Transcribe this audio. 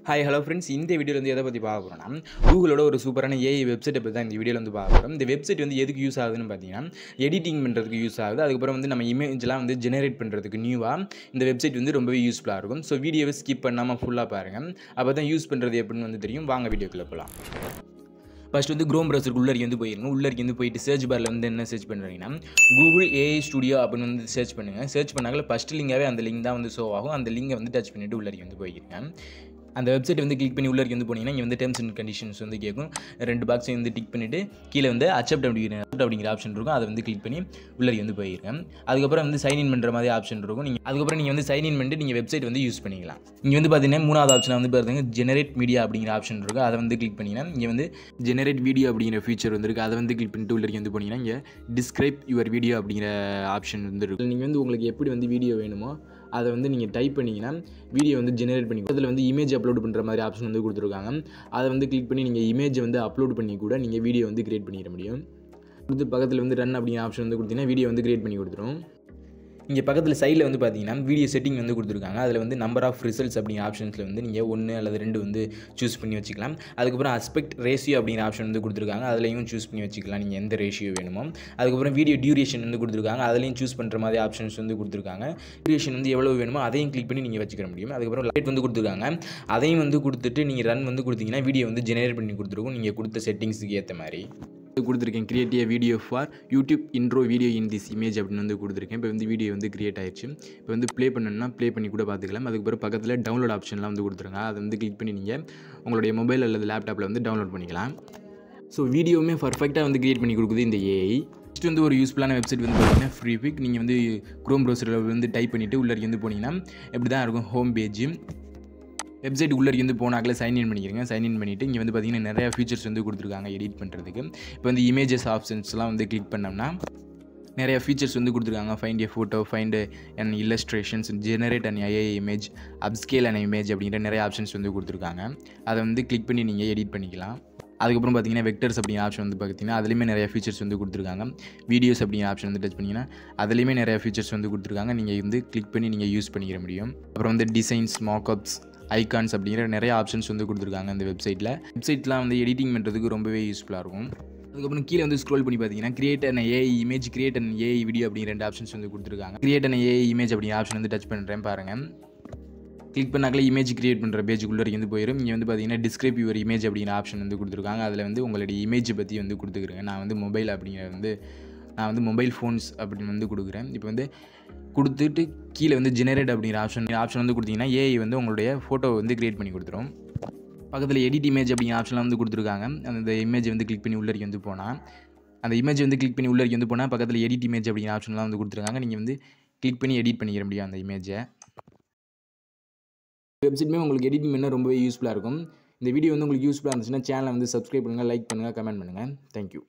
Hi hello friends, இந்த வீடியோவில் வந்து எதை பற்றி பார்க்க போகிறோம்னா, கூகுளோட ஒரு சூப்பரான ஏஐ வெப்சைட்டை பற்றி தான் இந்த வீடியோவில் வந்து பார்க்க போகிறோம். இந்த வெப்சைட் வந்து எதுக்கு யூஸ் ஆகுதுன்னு பார்த்தீங்கன்னா, எடிட்டிங் பண்ணுறதுக்கு யூஸ் ஆகுது. அதுக்கப்புறம் வந்து நம்ம இமேஜ்லாம் வந்து ஜெனரேட் பண்ணுறதுக்கு நியூவாக இந்த வெப்சைட் வந்து ரொம்பவே யூஸ்ஃபுல்லாக இருக்கும். ஸோ வீடியோவை ஸ்கிப் பண்ணாமல் ஃபுல்லாக பாருங்கள். அப்போ தான் யூஸ் பண்ணுறது எப்படின்னு வந்து தெரியும். வாங்க வீடியோக்குள்ளே போகலாம். ஃபஸ்ட் வந்து க்ரோம் ப்ரௌசருக்கு உள்ளே வந்து போயிருங்க. உள்ளே வந்து போயிட்டு சர்ச் பாரில் வந்து என்ன சர்ச் பண்ணுறீங்கன்னா, கூகுள் ஏஐ ஸ்டுடியோ அப்படின்னு வந்து சர்ச் பண்ணுங்கள். சர்ச் பண்ணாங்களே ஃபஸ்ட் லிங்காகவே அந்த லிங்க் தான் வந்து ஷோ ஆகும். அந்த லிங்கை வந்து டச் பண்ணிவிட்டு உள்ளே வந்து போயிருங்க. அந்த வெப்சைட் வந்து கிளிக் பண்ணி உள்ளே வந்து போனீங்கன்னா, இங்கே வந்து டெர்ம்ஸ் அண்ட் கண்டிஷன்ஸ் வந்து கேட்கும். 2 பாக்ஸையும் வந்து டிக் பண்ணிவிட்டு கீழே வந்து அக்செப்ட் அப்படிங்கிற ஆப்ஷன் இருக்கும். அதை வந்து கிளிக் பண்ணி உள்ளே வந்து போயிருக்கேன். அதுக்கப்புறம் வந்து சைன் இன் பண்ணுற மாதிரி ஆப்ஷன் இருக்கும். அதுக்கப்புறம் நீங்கள் வந்து சைன் இன் பண்ணிட்டு நீங்கள் வெப்சைட் வந்து யூஸ் பண்ணிக்கலாம். இங்கே வந்து பார்த்தீங்கன்னா 3வது ஆப்ஷன் வந்து பாருங்க, ஜெனரேட் மீடியா அப்படிங்கிற ஆப்ஷன் இருக்குது. அதை வந்து கிளிக் பண்ணிங்கன்னா இங்கே வந்து ஜெனரேட் வீடியோ அப்படிங்கிற ஃபீச்சர் வந்துருக்கு. அதை வந்து கிளிக் பண்ணிட்டு உள்ளே வந்து போனீங்கன்னா இங்கே டிஸ்கிரைப் யுவர் வீடியோ அப்படிங்கிற ஆப்ஷன் வந்து இருக்குது. நீங்கள் வந்து உங்களுக்கு எப்படி வந்து வீடியோ வேணுமோ அதை வந்து நீங்கள் டைப் பண்ணிங்கன்னா வீடியோ வந்து ஜெனரேட் பண்ணி அதில் வந்து இமேஜ் அப்லோட் பண்ணுற மாதிரி ஆப்ஷன் வந்து கொடுத்துருக்காங்க. அதை வந்து கிளிக் பண்ணி நீங்கள் இமேஜை வந்து அப்லோட் பண்ணி கூட நீங்கள் வீடியோ வந்து கிரியேட் பண்ணிட முடியும். கொடுத்து பக்கத்தில் வந்து ரன் அப்படிங்கிற ஆப்ஷன் வந்து கொடுத்தீங்கன்னா வீடியோ வந்து கிரியேட் பண்ணி கொடுத்துரும். இங்கே பக்கத்தில் சைடில் வந்து பார்த்தீங்கன்னா வீடியோ செட்டிங் வந்து கொடுத்துருக்காங்க. அதில் வந்து நம்பர் ஆஃப் ரிசல்ட்ஸ் அப்படிங்கிற ஆப்ஷன்ஸில் வந்து நீங்கள் 1 அல்லது 2 வந்து சூஸ் பண்ணி வச்சுக்கலாம். அதுக்கப்புறம் அஸ்பெக்ட் ரேஷியோ அப்படிங்கிற ஆப்ஷன் வந்து கொடுத்துருக்காங்க. அதுலேயும் சூஸ் பண்ணி வச்சுக்கலாம் நீங்கள் எந்த ரேஷியோ வேணுமோ. அதுக்கப்புறம் வீடியோ டியூரேஷன் வந்து கொடுத்துருக்காங்க. அதுலேயும் சூஸ் பண்ணுற மாதிரி ஆப்ஷன்ஸ் வந்து கொடுத்துருக்காங்க. டியூரேஷன் வந்து எவ்வளோ வேணுமோ அதையும் கிளிக் பண்ணி நீங்கள் வச்சுக்க முடியும். அதுக்கப்புறம் லைட் வந்து கொடுத்துருக்காங்க. அதையும் வந்து கொடுத்துட்டு நீங்கள் ரன் வந்து கொடுத்தீங்கன்னா வீடியோ வந்து ஜெனரேட் பண்ணி கொடுத்துருக்கும் நீங்கள் கொடுத்த செட்டிங்ஸுக்கு ஏற்ற மாதிரி கொடுத்துருக்கேன். Create A video for YouTube intro video in this image அப்படின்னு வந்து கொடுத்துருக்கேன். இப்போ வந்து வீடியோ வந்து கிரியேட் ஆயிடுச்சு. இப்போ வந்து ப்ளே பண்ணணும்னா ப்ளே பண்ணி கூட பார்த்துக்கலாம். அதுக்கப்புறம் பக்கத்தில் டவுன்லோட் ஆப்ஷன்லாம் வந்து கொடுத்துருங்க. அதை வந்து கிளிக் பண்ணி நீங்கள் உங்களுடைய மொபைல் அல்லது லேப்டாப்பில் வந்து டவுன்லோட் பண்ணிக்கலாம். ஸோ வீடியோவுமே பர்ஃபெக்டாக வந்து கிரியேட் பண்ணி கொடுக்குது இந்த ஏஐ. நெக்ஸ்ட் வந்து ஒரு யூஸ்ஃபுல்லான வெப்சைட் வந்து பார்த்தீங்கன்னா ஃப்ரீபிக். நீங்கள் வந்து க்ரோம் ப்ரௌசரில் வந்து டைப் பண்ணிவிட்டு உள்ளே வந்து போனீங்கன்னா இப்படி தான் இருக்கும் ஹோம் பேஜ். வெப்சைட் உள்ளே வந்து போனாக்கில் சைன்இன் பண்ணிக்கிறீங்க. சைன்இன் பண்ணிவிட்டு இங்கே வந்து பார்த்தீங்கன்னா நிறையா ஃபீச்சர்ஸ் வந்து கொடுத்துருக்காங்க எடிட் பண்ணுறதுக்கு. இப்போ வந்து இமேஜஸ் ஆப்ஷன்ஸ்லாம் வந்து கிளிக் பண்ணோம்னா நிறைய ஃபீச்சர்ஸ் வந்து கொடுத்துருக்காங்க. Find A photo, find and illustrations, generate and AI image, upscale and image அப்படிங்கிற நிறைய ஆப்ஷன்ஸ் வந்து கொடுத்துருக்காங்க. அதை வந்து கிளிக் பண்ணி நீங்கள் எடிட் பண்ணிக்கலாம். அதுக்கப்புறம் பார்த்தீங்கன்னா வெக்டர்ஸ் அப்படிங்கிற ஆப்ஷன் வந்து பார்த்தீங்கன்னா அதுலேயுமே நிறைய ஃபீச்சர்ஸ் வந்து கொடுத்துருக்காங்க. வீடியோஸ் அப்படிங்கிற ஆப்ஷன் வந்து டச் பண்ணிங்கன்னா அதுலேயுமே நிறைய ஃபீச்சர்ஸ் வந்து கொடுத்துருக்காங்க. நீங்கள் வந்து கிளிக் பண்ணி நீங்கள் யூஸ் பண்ணிக்கிற முடியும். அப்புறம் வந்து டிசைன்ஸ், மார்க்அப்ஸ், ஐகான்ஸ் அப்படிங்கிற நிறைய ஆப்ஷன்ஸ் வந்து கொடுத்துருக்காங்க இந்த வெப்சைட்லாம் வந்து எடிட்டிங் பண்ணுறதுக்கு ரொம்பவே யூஸ்ஃபுல்லாக இருக்கும். அதுக்கப்புறம் கீழே வந்து ஸ்க்ரோல் பண்ணி பார்த்தீங்கன்னா create and AI image, create and AI video அப்படிங்கிற 2 ஆப்ஷன்ஸ் வந்து கொடுத்துருக்காங்க. கிரியேட் அண்ட் ஏஐ இமேஜ் அப்படிங்கிற ஆப்ஷன் வந்து டச் பண்ணுறேன் பாருங்கள். கிளிக் பண்ணாக்கல இமேஜ் கிரியேட் பண்ணுற பேஜுக்குள்ளே வந்து போயிடும். இங்கே வந்து பார்த்தீங்கன்னா டிஸ்கிரைப் யுவர் இமேஜ் அப்படிங்கிற ஆப்ஷன் வந்து கொடுத்துருக்காங்க. அதில் வந்து உங்களுடைய இமேஜ் பற்றி வந்து கொடுத்துக்கிறேன். நான் வந்து மொபைல் ஃபோன்ஸ் அப்படின்னு வந்து கொடுக்குறேன். இப்போ வந்து கொடுத்துட்டு கீழே வந்து ஜெனரேட் அப்படிங்கிற ஆப்ஷன் வந்து கொடுத்தீங்கன்னா ஏஐ வந்து உங்களுடைய ஃபோட்டோ வந்து கிரியேட் பண்ணி கொடுத்துரும். பக்கத்தில் எடிட் இமேஜ் அப்படிங்கிற ஆப்ஷன்லாம் வந்து கொடுத்துருக்காங்க. அந்த இமேஜ் வந்து கிளிக் பண்ணி உள்ளே வந்து போனால் பக்கத்தில் எடிட் இமேஜ் அப்படிங்கிற ஆப்ஷன்லாம் வந்து கொடுத்துருக்காங்க. நீங்கள் வந்து கிளிக் பண்ணி எடிட் பண்ணிக்கிற முடியும் அந்த இமேஜை. வெப்சைட்டுமே உங்களுக்கு எடிட்டிங் பண்ண ரொம்பவே யூஸ்ஃபுல்லாக இருக்கும். இந்த வீடியோ வந்து உங்களுக்கு யூஸ்ஃபுல்லாக இருந்துச்சுன்னா சேனலை வந்து சப்ஸ்கிரைப் பண்ணுங்கள், லைக் பண்ணுங்கள், கமெண்ட் பண்ணுங்கள். தேங்க்யூ.